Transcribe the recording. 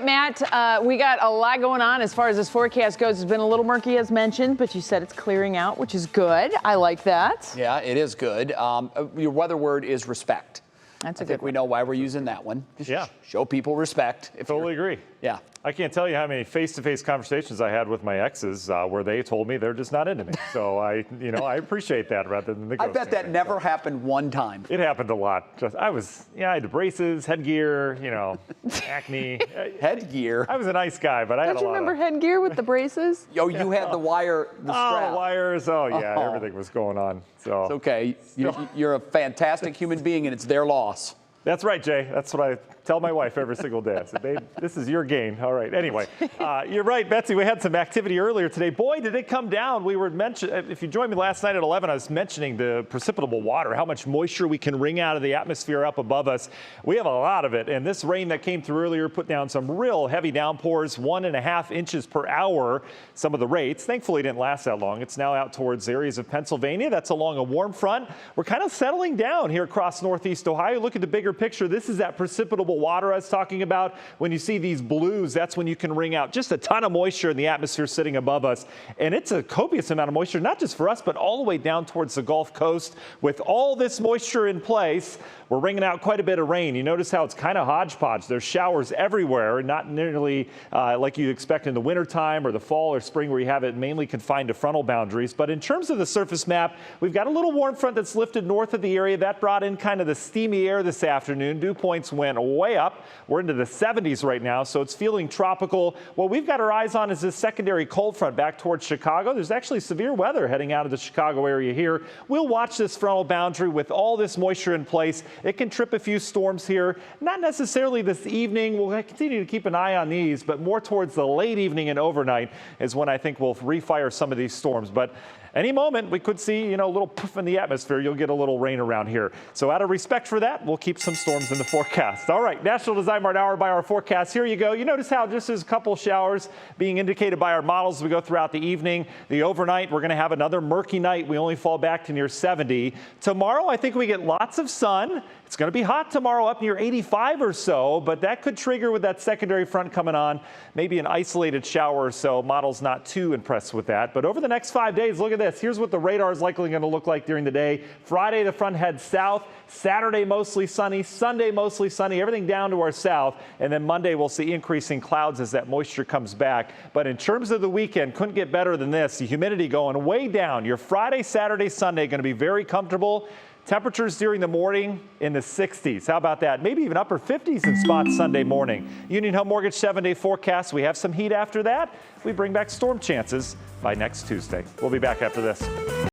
Matt, we got a lot going on as far as this forecast goes. It's been a little murky, as mentioned, but you said it's clearing out, which is good. I like that. Yeah, it is good. Your weather word is respect. That's a I good think we know why we're using that one. Yeah. Show people respect. Totally agree. Yeah. I can't tell you how many face-to-face conversations I had with my exes where they told me they're just not into me. So I appreciate that rather than the I ghosting bet that thing. never happened one time. It happened a lot. I had braces, headgear, acne. Headgear. I was a nice guy, but I had Don't a you lot remember of. headgear with the braces? Yo, you had the wire, the strap. Oh, wires. Oh, yeah. Oh. Everything was going on. So It's okay. You're a fantastic human being, and it's their loss. That's right, Jay. That's what I tell my wife every single day. I said, babe, this is your gain. All right. Anyway, you're right, Betsy. We had some activity earlier today. Boy, did it come down. We were mentioning, if you joined me last night at 11, I was mentioning the precipitable water, how much moisture we can wring out of the atmosphere up above us. We have a lot of it. And this rain that came through earlier put down some real heavy downpours, 1.5 inches per hour. Some of the rates, thankfully, didn't last that long. It's now out towards areas of Pennsylvania. That's along a warm front. We're kind of settling down here across northeast Ohio. Look at the bigger picture. This is that precipitable water I was talking about. When you see these blues, that's when you can wring out just a ton of moisture in the atmosphere sitting above us. And it's a copious amount of moisture, not just for us, but all the way down towards the Gulf Coast. With all this moisture in place, we're wringing out quite a bit of rain. You notice how it's kind of hodgepodge. There's showers everywhere, not nearly like you'd expect in the wintertime or the fall or spring where you have it mainly confined to frontal boundaries. But in terms of the surface map, we've got a little warm front that's lifted north of the area. That brought in kind of the steamy air this afternoon. Dew points went way up. We're into the 70s right now, so it's feeling tropical. What we've got our eyes on is this secondary cold front back towards Chicago. There's actually severe weather heading out of the Chicago area here. We'll watch this frontal boundary with all this moisture in place. It can trip a few storms here. Not necessarily this evening. We'll continue to keep an eye on these, but more towards the late evening and overnight is when I think we'll refire some of these storms. But any moment we could see, a little puff in the atmosphere. You'll get a little rain around here. So out of respect for that, we'll keep some storms in the forecast. All right, National Design Mart Hour by our forecast. Here you go. You notice how just there's a couple showers being indicated by our models as we go throughout the evening. The overnight, we're going to have another murky night. We only fall back to near 70. Tomorrow, I think we get lots of sun. It's going to be hot tomorrow, up near 85 or so, but that could trigger with that secondary front coming on, maybe an isolated shower or so. Model's not too impressed with that. But over the next 5 days, look at this. Here's what the radar is likely going to look like during the day. Friday, the front heads south. Saturday, mostly sunny. Sunday, mostly sunny. Everything down to our south. And then Monday, we'll see increasing clouds as that moisture comes back. But in terms of the weekend, couldn't get better than this. The humidity going way down. Your Friday, Saturday, Sunday going to be very comfortable. Temperatures during the morning in the 60s. How about that? Maybe even upper 50s in spots Sunday morning. Union Home Mortgage 7-day forecast. We have some heat after that. We bring back storm chances by next Tuesday. We'll be back after this.